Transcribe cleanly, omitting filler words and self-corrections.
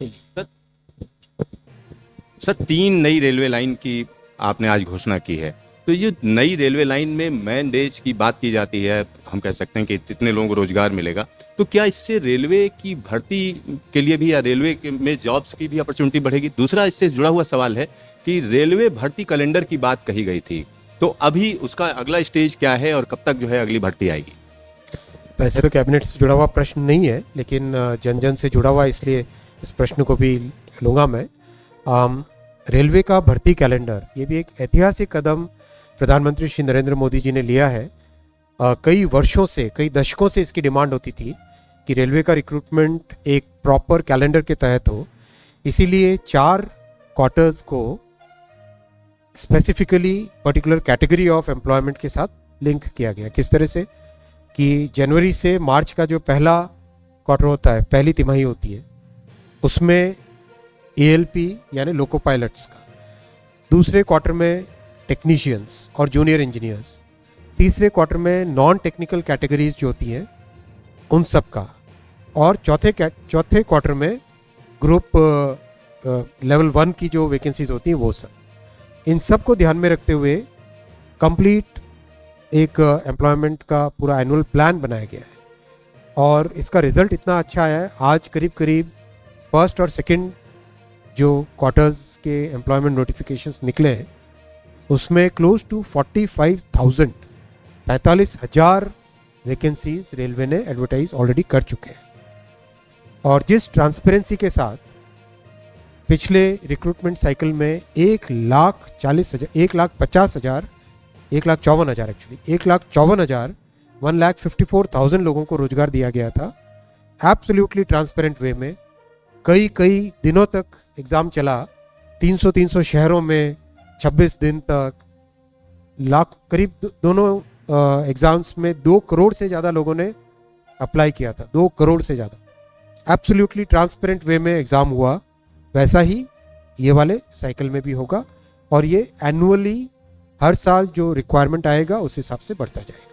Sir sir 3 नई railway line की आपने आज घोषणा की है। तो ये नई रेलवे लाइन में मैन डेज की बात की जाती है, हम कह सकते हैं कि इतने लोगों को रोजगार मिलेगा। तो क्या इससे रेलवे की भर्ती के लिए भी या रेलवे में जॉब्स की भी अपॉर्चुनिटी बढ़ेगी? दूसरा इससे जुड़ा हुआ सवाल है कि रेलवे भर्ती कैलेंडर की बात कही गई थी, तो अभी उसका अगला स्टेज क्या है और कब तक जो है अगली भर्ती आएगी? वैसे तो कैबिनेट से जुड़ा हुआ प्रश्न नहीं है, लेकिन जन जन से जुड़ा हुआ, इसलिए इस प्रश्न को भी लूँगा मैं। रेलवे का भर्ती कैलेंडर, ये भी एक ऐतिहासिक कदम प्रधानमंत्री श्री नरेंद्र मोदी जी ने लिया है। कई वर्षों से, कई दशकों से इसकी डिमांड होती थी कि रेलवे का रिक्रूटमेंट एक प्रॉपर कैलेंडर के तहत हो। इसीलिए 4 क्वार्टर्स को specifically particular category of employment के साथ लिंक किया गया। किस तरह से कि जनवरी से मार्च का जो पहला क्वार्टर होता है, पहली तिमाही होती है, उसमें एएलपी यानी लोको पायलट्स का, दूसरे क्वार्टर में टेक्नीशियंस और जूनियर इंजीनियर्स, तीसरे क्वार्टर में नॉन टेक्निकल कैटेगरीज जो होती हैं उन सब का, और चौथे क्वार्टर में ग्रुप लेवल 1 की जो वैकेंसीज होती हैं वो सब। इन सब को ध्यान में रखते हुए कंप्लीट एक एम्प्लॉयमेंट का पूरा एनुअल प्लान बनाया गया है और इसका रिजल्ट इतना अच्छा आया है। आज करीब करीब फर्स्ट और सेकंड जो क्वार्टर्स के एम्प्लॉयमेंट नोटिफिकेशंस निकले हैं उसमें क्लोज टू 45,000 वैकेंसीज रेलवे ने एडवर्टाइज ऑलरेडी कर चुके हैं। और जिस ट्रांसपेरेंसी के साथ पिछले रिक्रूटमेंट साइकिल में 1,54,000 लोगों को रोजगार दिया गया था, एब्सोल्युटली ट्रांसपेरेंट वे में। कई दिनों तक एग्ज़ाम चला, 300 शहरों में 26 दिन तक, करीब दोनों एग्ज़ाम्स में 2 करोड़ से ज़्यादा लोगों ने अप्लाई किया था, 2 करोड़ से ज़्यादा। एब्सोल्युटली ट्रांसपेरेंट वे में एग्ज़ाम हुआ। वैसा ही ये वाले साइकिल में भी होगा और ये एनुअली हर साल जो रिक्वायरमेंट आएगा उस हिसाब से बढ़ता जाएगा।